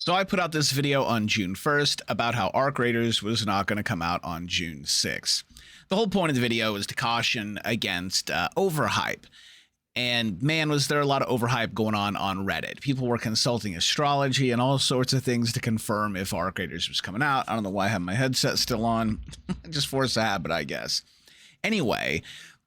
So I put out this video on June 1st about how Arc Raiders was not going to come out on June 6th. The whole point of the video was to caution against overhype. And man, was there a lot of overhype going on Reddit. People were consulting astrology and all sorts of things to confirm if Arc Raiders was coming out. I don't know why I have my headset still on. Just force a habit, I guess. Anyway,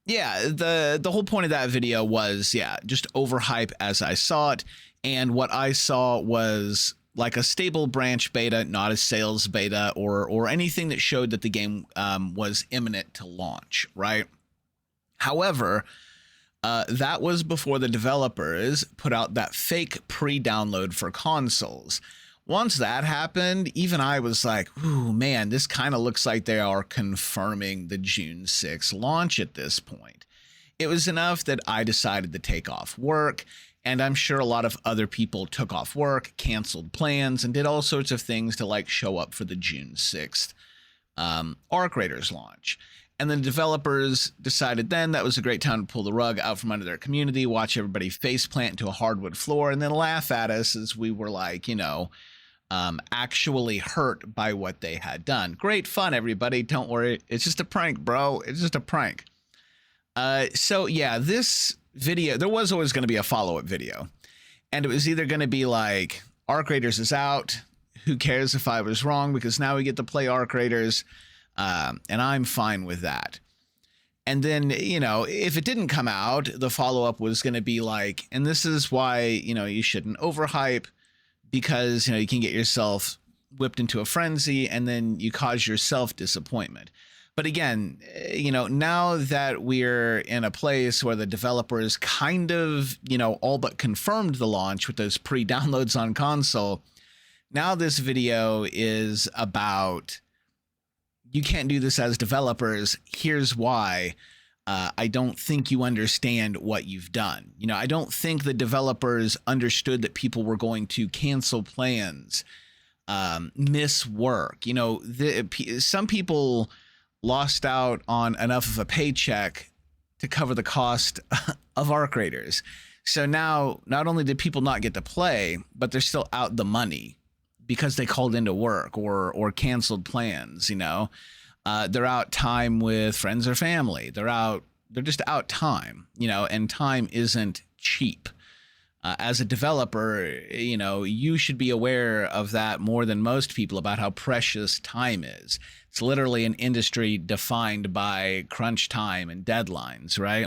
yeah, the whole point of that video was, just overhype as I saw it. And what I saw was like a stable branch beta, not a sales beta or anything that showed that the game was imminent to launch, right? However, that was before the developers put out that fake pre-download for consoles. Once that happened, even I was like, ooh, man, this kind of looks like they are confirming the June 6th launch at this point. It was enough that I decided to take off work, and I'm sure a lot of other people took off work, canceled plans, and did all sorts of things to like show up for the June 6th Arc Raiders launch. And then developers decided then that was a great time to pull the rug out from under their community, watch everybody faceplant into a hardwood floor, and then laugh at us as we were like, actually hurt by what they had done. Great fun, everybody. Don't worry. It's just a prank, bro. It's just a prank. So yeah, this video, there was always going to be a follow-up video. And it was either going to be like, Arc Raiders is out. Who cares if I was wrong? Because now we get to play Arc Raiders. And I'm fine with that. And then, if it didn't come out, the follow-up was going to be like, and this is why, you shouldn't overhype, because, you can get yourself whipped into a frenzy and then you cause yourself disappointment. But again, now that we're in a place where the developers kind of, all but confirmed the launch with those pre-downloads on console, now this video is about, you can't do this as developers. Here's why. I don't think you understand what you've done. I don't think the developers understood that people were going to cancel plans, miss work. Some people lost out on enough of a paycheck to cover the cost of Arc Raiders. So now not only did people not get to play, but they're still out the money because they called into work or canceled plans. They're out time with friends or family. They're just out time, and time isn't cheap. As a developer, you should be aware of that more than most people about how precious time is. It's literally an industry defined by crunch time and deadlines, right?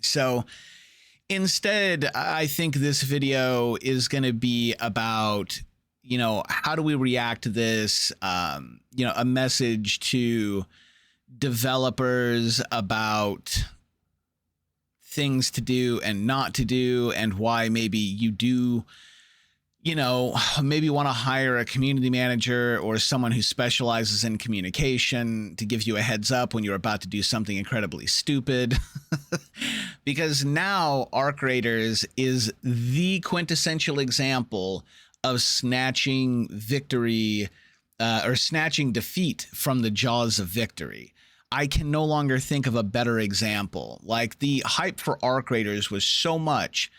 So instead, I think this video is going to be about, how do we react to this? A message to developers about things to do and not to do, and why maybe you do, maybe want to hire a community manager or someone who specializes in communication to give you a heads up when you're about to do something incredibly stupid. Because now Arc Raiders is the quintessential example of snatching victory or snatching defeat from the jaws of victory. I can no longer think of a better example. Like, the hype for Arc Raiders was so much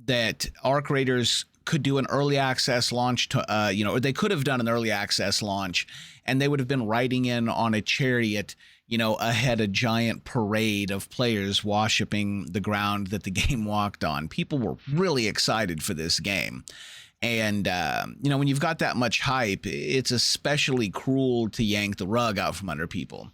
that Arc Raiders could do an early access launch to, or they could have done an early access launch, and they would have been riding in on a chariot, ahead a giant parade of players worshiping the ground that the game walked on. People were really excited for this game. And, when you've got that much hype, it's especially cruel to yank the rug out from under people.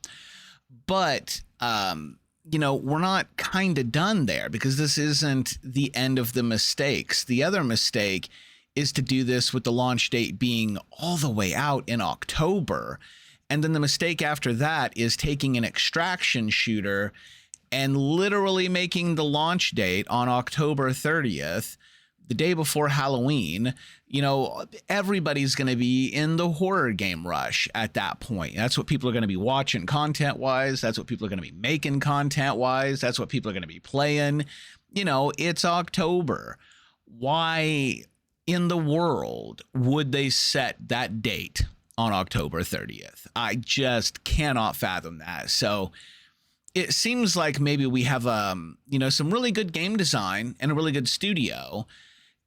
But, we're not kind of done there, because this isn't the end of the mistakes. The other mistake is to do this with the launch date being all the way out in October. And then the mistake after that is taking an extraction shooter and literally making the launch date on October 30th, the day before Halloween. Everybody's going to be in the horror game rush at that point. That's what people are going to be watching content wise. That's what people are going to be making content wise. That's what people are going to be playing. It's October. Why in the world would they set that date on October 30th? I just cannot fathom that. So it seems like maybe we have, some really good game design and a really good studio.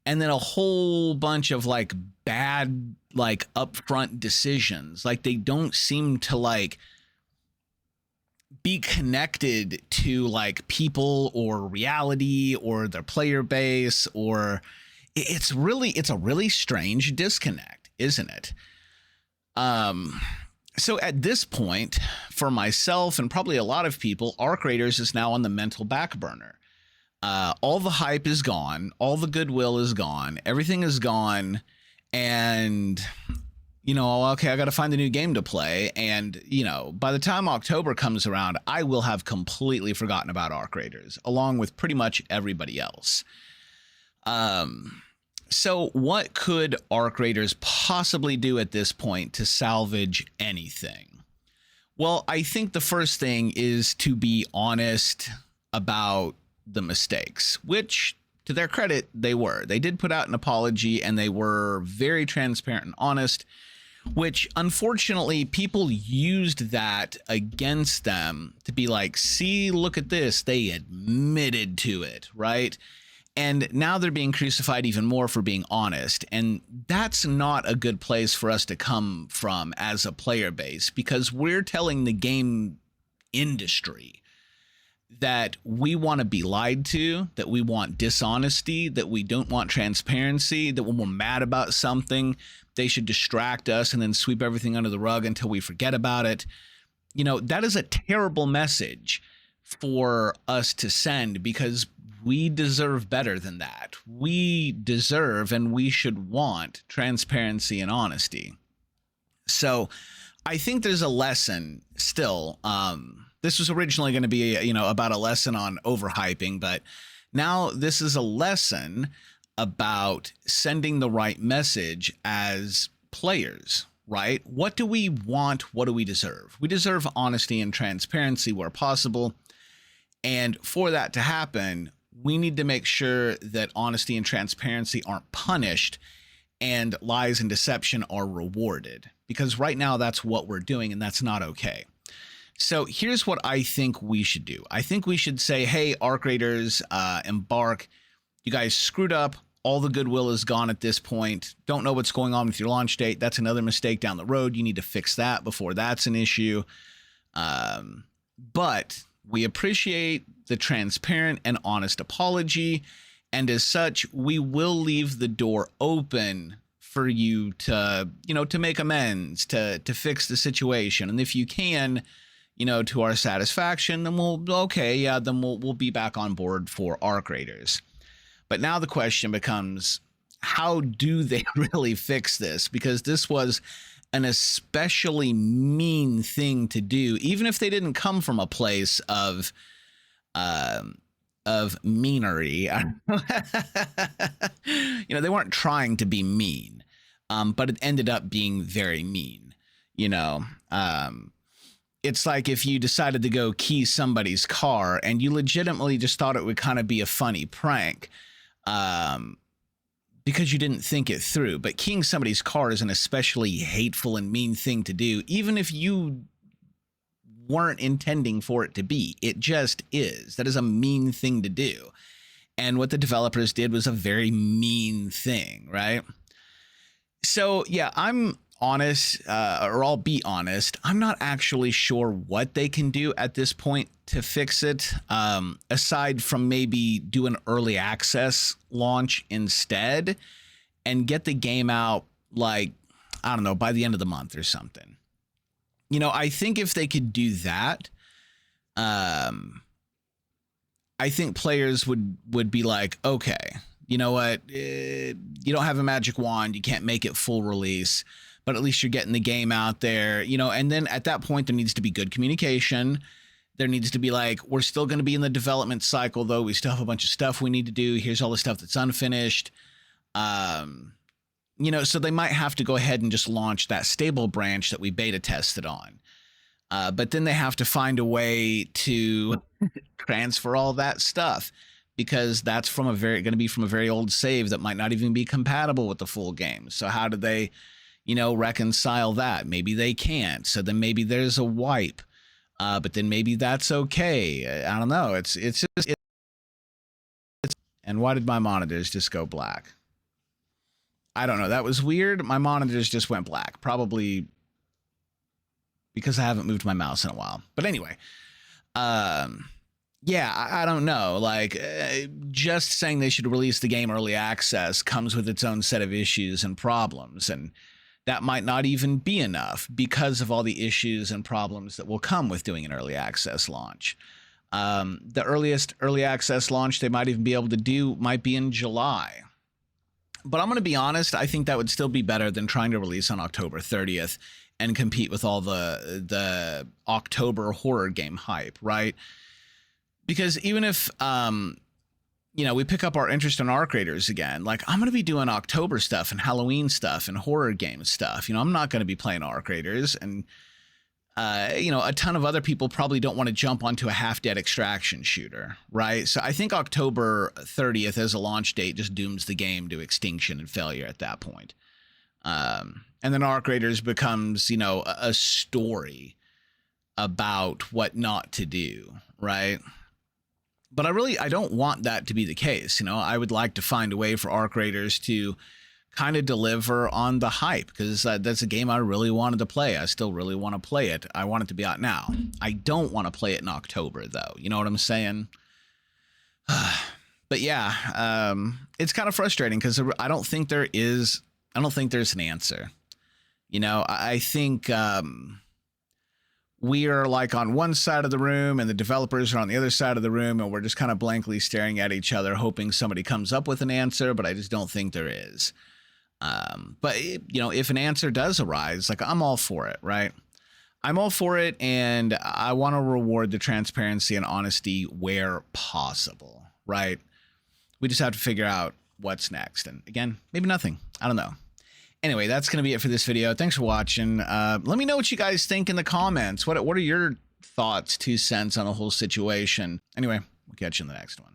and then a whole bunch of like bad like upfront decisions. Like they don't seem to like be connected to like people or reality or their player base, or it's a really strange disconnect, isn't it? So at this point, for myself and probably a lot of people, Arc Raiders is now on the mental back burner. All the hype is gone, all the goodwill is gone, everything is gone, and you know, okay, I got to find a new game to play, and you know, by the time October comes around, I will have completely forgotten about Arc Raiders, along with pretty much everybody else. So what could Arc Raiders possibly do at this point to salvage anything? Well, I think the first thing is to be honest about the mistakes, which to their credit, they were. They did put out an apology and they were very transparent and honest, which unfortunately people used that against them to be like, see, look at this. They admitted to it, right? And now they're being crucified even more for being honest. And that's not a good place for us to come from as a player base, because we're telling the game industry that we want to be lied to, that we want dishonesty, that we don't want transparency, that when we're mad about something, they should distract us and then sweep everything under the rug until we forget about it. You know, that is a terrible message for us to send, because we deserve better than that. We deserve and we should want transparency and honesty. So I think there's a lesson still. This was originally going to be, you know, about a lesson on overhyping, but now this is a lesson about sending the right message as players, right? What do we want? What do we deserve? We deserve honesty and transparency where possible. And for that to happen, we need to make sure that honesty and transparency aren't punished and lies and deception are rewarded, because right now that's what we're doing and that's not okay. So here's what I think we should do. I think we should say, hey, Arc Raiders, Embark, you guys screwed up. All the goodwill is gone at this point. Don't know what's going on with your launch date. That's another mistake down the road. You need to fix that before that's an issue. But we appreciate the transparent and honest apology. And as such, we will leave the door open for you to, you know, to make amends, to fix the situation. And if you can, you know, to our satisfaction, then we'll be back on board for Arc Raiders. But now the question becomes, how do they really fix this? Because this was an especially mean thing to do, even if they didn't come from a place of meanery. You know, they weren't trying to be mean, but it ended up being very mean. You know, it's like if you decided to go key somebody's car and you legitimately just thought it would kind of be a funny prank, because you didn't think it through. But keying somebody's car is an especially hateful and mean thing to do, even if you weren't intending for it to be. It just is. That is a mean thing to do. And what the developers did was a very mean thing, right? So yeah, I'm honest, or I'll be honest, I'm not actually sure what they can do at this point to fix it, aside from maybe do an early access launch instead and get the game out, like, I don't know, by the end of the month or something. You know, I think if they could do that, I think players would be like, okay, you know what, you don't have a magic wand, you can't make it full release, but at least you're getting the game out there, you know. And then at that point, there needs to be good communication. There needs to be like, we're still going to be in the development cycle, though. We still have a bunch of stuff we need to do. Here's all the stuff that's unfinished. You know, so they might have to go ahead and just launch that stable branch that we beta tested on. But then they have to find a way to transfer all that stuff, because that's from going to be from a very old save that might not even be compatible with the full game. So how do they, you know, reconcile that? Maybe they can't. So then maybe there's a wipe. But then maybe that's okay. I don't know. It's and why did my monitors just go black? I don't know. That was weird. My monitors just went black, probably because I haven't moved my mouse in a while. But anyway, yeah, I don't know. Like, just saying they should release the game early access comes with its own set of issues and problems. And that might not even be enough because of all the issues and problems that will come with doing an early access launch. The earliest early access launch they might even be able to do might be in July. But I'm going to be honest, I think that would still be better than trying to release on October 30th and compete with all the October horror game hype, right? Because even if, you know, we pick up our interest in Arc Raiders again, like I'm going to be doing October stuff and Halloween stuff and horror game stuff. You know, I'm not going to be playing Arc Raiders, and you know, a ton of other people probably don't want to jump onto a half-dead extraction shooter, right? So I think October 30th as a launch date just dooms the game to extinction and failure at that point. And then Arc Raiders becomes, you know, a story about what not to do, right? But I don't want that to be the case. You know, I would like to find a way for Arc Raiders to kind of deliver on the hype, because that's a game I really wanted to play. I still really want to play it. I want it to be out now. I don't want to play it in October, though. You know what I'm saying? But yeah, it's kind of frustrating because I don't think there's an answer. You know, I think we are like on one side of the room and the developers are on the other side of the room, and we're just kind of blankly staring at each other, hoping somebody comes up with an answer, but I just don't think there is. But you know, if an answer does arise, like I'm all for it, right? I'm all for it, and I want to reward the transparency and honesty where possible, right? We just have to figure out what's next. And again, maybe nothing. I don't know. Anyway, that's going to be it for this video. Thanks for watching. Let me know what you guys think in the comments. What are your thoughts, 2 cents on the whole situation? Anyway, we'll catch you in the next one.